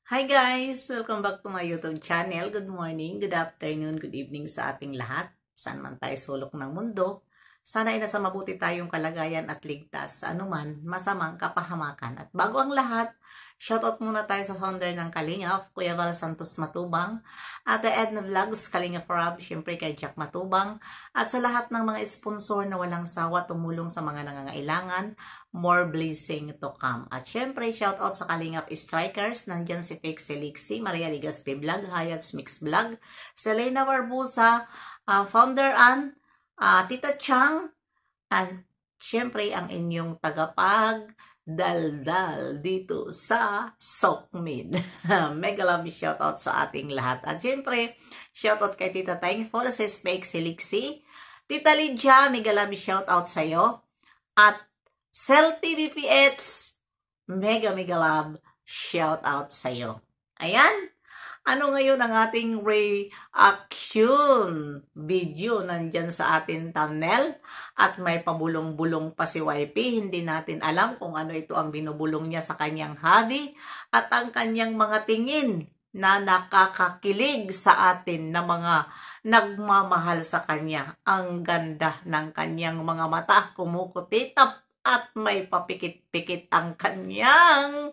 Hi guys! Welcome back to my YouTube channel. Good morning, good afternoon, good evening sa ating lahat. Saan man tayo sulok ng mundo. Sana ay nasa mabuti tayong kalagayan at ligtas sa anuman masamang kapahamakan. At bago ang lahat, shoutout muna tayo sa founder ng Kalingap, Kuya Val Santos Matubang, Ate Edna Vlogs, Kalingap Rob, syempre kay Jack Matubang, at sa lahat ng mga sponsor na walang sawa tumulong sa mga nangangailangan. More blessing to come. At syempre, shoutout sa Kalingap Strikers. Nandyan si Pixie Lixie, Maria Ligaspi Vlog, Hayat's Mix Vlog, Selena Barbusa, Founder Ann, Tita Chang, at syempre ang inyong tagapag-daldal dito sa Sokmin. Mega love shoutout sa ating lahat. At syempre, shoutout kay Tita Thankful, si Pixie Lixie, Tita Lydia, mega love shoutout sa'yo. At Cell TVPH, mega love, shout out sa'yo. Ayan, ano ngayon ang ating reaction video nandyan sa ating thumbnail at may pabulong-bulong pa si YP. Hindi natin alam kung ano ito ang binubulong niya sa kanyang hobby at ang kanyang mga tingin na nakakakilig sa atin na mga nagmamahal sa kanya. Ang ganda ng kanyang mga mata, kumukutitap at may papikit-pikit ang kanyang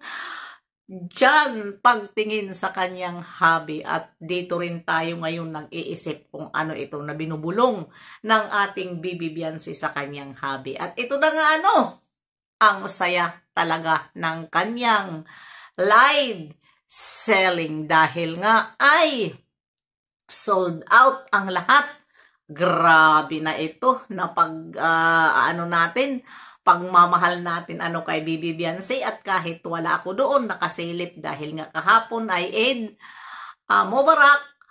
dyan pagtingin sa kanyang hobby. At dito rin tayo ngayon nag-iisip kung ano ito na binubulong ng ating Bibi Biancy sa kanyang hobby. At ito na nga ang saya talaga ng kanyang live selling dahil nga ay sold out ang lahat. Grabe na ito na pagmamahal natin kay Bibi Biancy. At kahit wala ako doon nakasilip dahil nga kahapon ay Eid Mubarak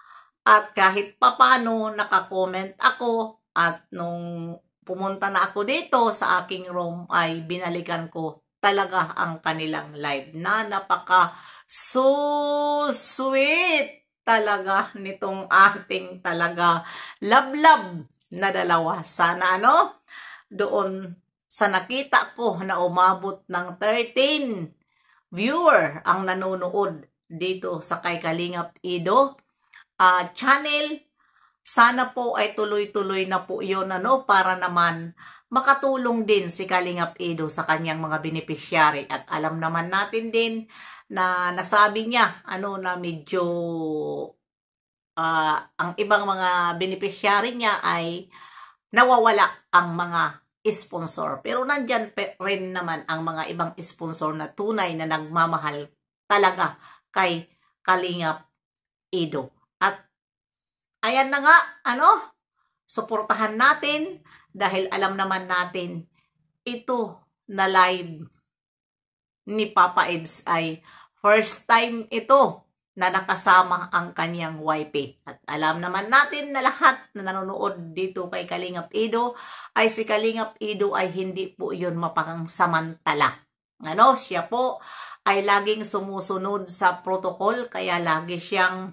at kahit papano nakakomment ako at nung pumunta na ako dito sa aking room ay binalikan ko talaga ang kanilang live na napaka so sweet talaga nitong ating talaga love na dalawa. Sana doon sa nakita ko na umabot ng 13 viewer ang nanonood dito sa kay Kalingap Ido channel. Sana po ay tuloy-tuloy na po yun para naman makatulong din si Kalingap Ido sa kanyang mga beneficiary. At alam naman natin din na nasabi niya na medyo ang ibang mga beneficiary niya ay nawawala ang mga sponsor. Pero nandyan rin naman ang mga ibang sponsor na tunay na nagmamahal talaga kay Kalingap Ido. At ayan na nga, suportahan natin dahil alam naman natin ito na live ni Papa Eds ay first time ito na nakasama ang kanyang YP. At alam naman natin na lahat na nanonood dito kay Kalingap Ido ay si Kalingap Ido ay hindi po yun mapangsamantala. Siya po ay laging sumusunod sa protocol, kaya lagi siyang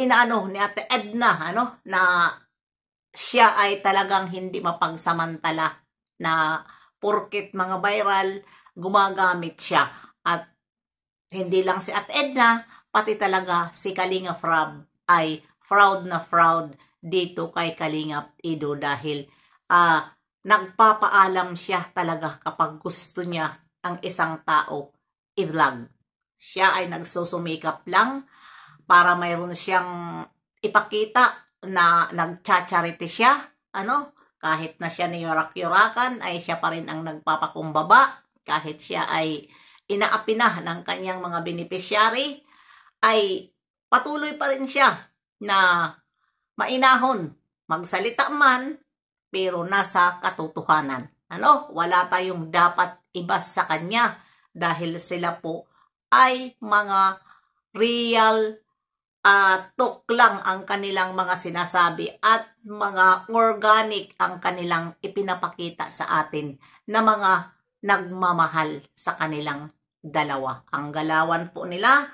inaano ni Ate Edna na siya ay talagang hindi mapagsamantala na porket mga viral, gumagamit siya. At hindi lang si Ate Edna, pati talaga si Kalingap Rob ay proud na proud dito kay Kalingap Ido dahil nagpapaalam siya talaga kapag gusto niya ang isang tao i-vlog. Siya ay nagsusumikap lang para mayroon siyang ipakita na nagcha-charity siya, kahit na siya niyorak-yorakan ay siya pa rin ang nagpapakumbaba. Kahit siya ay inaapi na ng kanyang mga beneficiary ay patuloy pa rin siya na mainahon. Magsalita man pero nasa katotohanan. Wala tayong dapat ibas sa kanya dahil sila po ay mga real tok lang ang kanilang mga sinasabi at mga organic ang kanilang ipinapakita sa atin na mga nagmamahal sa kanilang dalawa. Ang galawan po nila,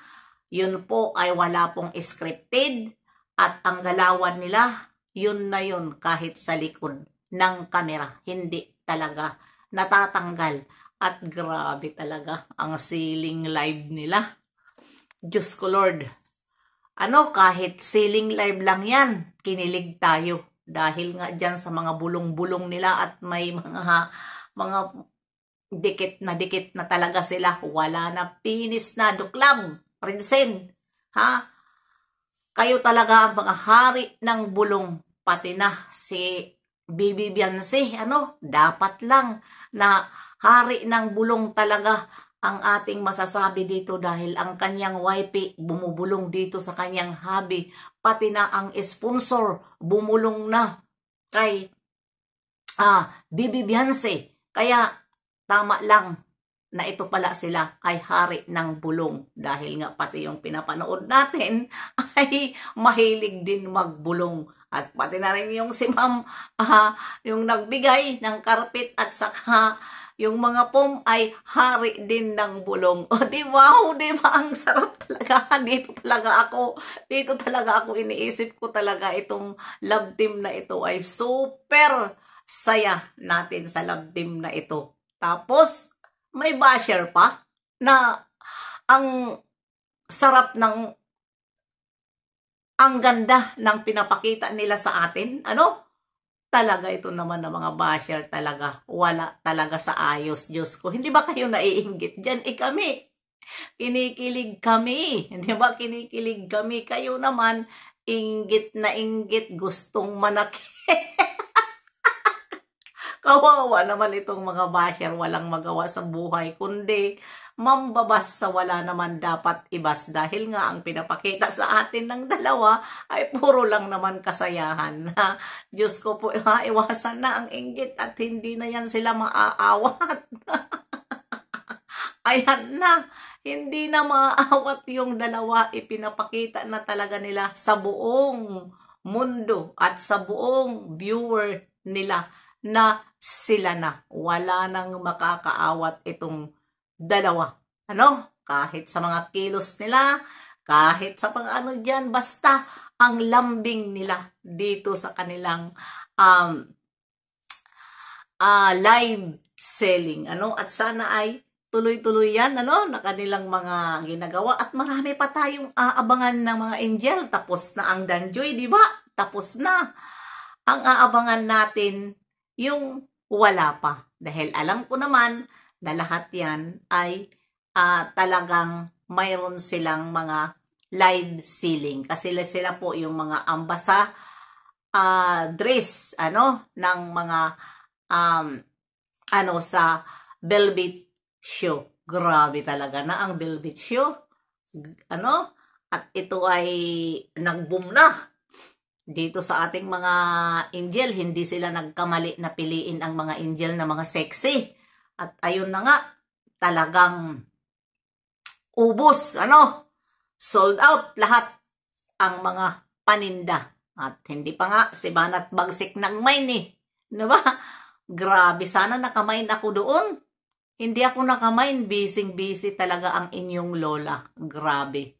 yun po ay wala pong scripted at ang galawan nila, yun na yun kahit sa likod ng kamera. Hindi talaga natatanggal. At grabe talaga ang ceiling live nila. Diyos ko Lord. Kahit ceiling live lang yan, kinilig tayo. Dahil nga dyan sa mga bulong-bulong nila at may mga dikit na talaga sila. Wala na, pinis na, duklab, prinsen. Kayo talaga ang mga hari ng bulong. Pati na si Bibi Biansi, dapat lang na hari ng bulong talaga ang ating masasabi dito dahil ang kanyang wifey bumubulong dito sa kanyang hubby. Pati na ang sponsor bumulong na kay Bibi Biansi. Kaya tama lang na ito pala sila ay hari ng bulong dahil nga pati yung pinapanood natin ay mahilig din magbulong. At pati na rin yung si ma'am, yung nagbigay ng karpet at saka yung mga pom ay hari din ng bulong. O di wow, di ba? Ang sarap talaga. Dito talaga ako iniisip ko talaga itong love team na ito ay super saya natin sa love team na ito. Tapos, may basher pa na ang sarap ang ganda ng pinapakita nila sa atin. Talaga ito naman ng mga basher talaga. Wala talaga sa ayos, Diyos ko. Hindi ba kayo naiinggit dyan? Kami. Kinikilig kami. Hindi ba kinikilig kami? Kayo naman, inggit na inggit, gustong manakit. Kawawa naman itong mga basher, walang magawa sa buhay, kundi mambabas sa wala naman dapat ibas dahil nga ang pinapakita sa atin ng dalawa ay puro lang naman kasayahan. Diyos ko po, iwasan na ang inggit at hindi na yan sila maaawat. Ayan na, hindi na maaawat yung dalawa, ipinapakita na talaga nila sa buong mundo at sa buong viewer nila na sila na. Wala nang makakaawat itong dalawa. Kahit sa mga kilos nila, kahit sa pang dyan, basta ang lambing nila dito sa kanilang live selling. At sana ay tuloy-tuloy yan, na kanilang mga ginagawa. At marami pa tayong aabangan ng mga angel. Tapos na ang Danjoy, di ba? Tapos na. Ang aabangan natin yung wala pa. Dahil alam ko naman na lahat yan ay talagang mayroon silang mga live selling. Kasi sila po yung mga ambasa dress ng mga sa Velvet Show. Grabe talaga na ang Velvet Show. At ito ay nag-boom na. Dito sa ating mga angel, hindi sila nagkamali na piliin ang mga angel na mga sexy. At ayun na nga, talagang ubos, sold out lahat ang mga paninda. At hindi pa nga, si Banat Bagsik nag-mine Diba? Grabe, sana nakamain ako doon. Hindi ako nakamain, busy talaga ang inyong lola. Grabe.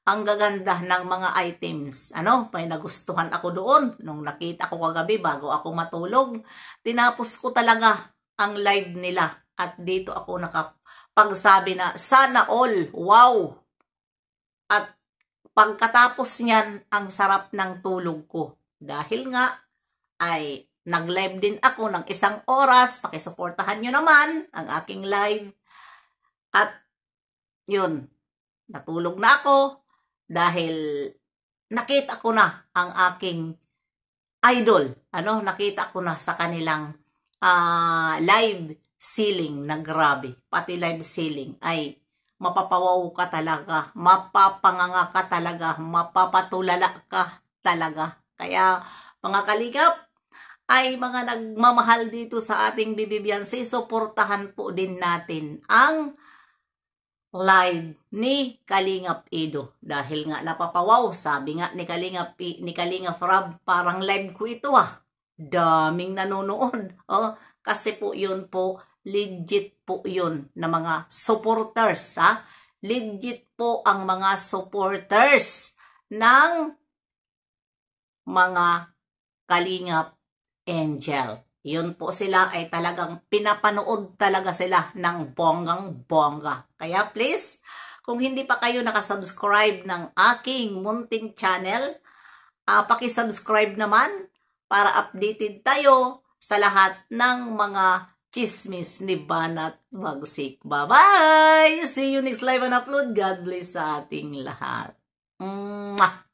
Ang gaganda ng mga items. May nagustuhan ako doon. Nung nakita ko kagabi bago ako matulog, tinapos ko talaga ang live nila. At dito ako nakapagsabi na, sana all, wow! At pagkatapos niyan, ang sarap ng tulog ko. Dahil nga, ay nag-live din ako ng 1 oras. Pakisuportahan nyo naman ang aking live. At yun, natulog na ako. Dahil nakita ko na ang aking idol. Nakita ko na sa kanilang live selling na grabe. Pati live selling ay mapapawaw ka talaga, mapapanganga ka talaga, mapapatulala ka talaga. Kaya mga kaligap ay mga nagmamahal dito sa ating Bibi Biansi, suportahan po din natin ang live ni Kalingap Edo dahil nga napapawaw. Sabi nga ni Kalingap Rab, parang live ko ito daming nanonood kasi po yun po legit po yun na mga supporters legit po ang mga supporters ng mga Kalingap Angel. Yun po sila ay talagang pinapanood talaga sila ng bonggang-bongga. Kaya please, kung hindi pa kayo nakasubscribe ng aking munting channel, paki-subscribe naman para updated tayo sa lahat ng mga chismis ni Banat Magsik. Bye-bye! See you next live and upload. God bless sa ating lahat. Mwah!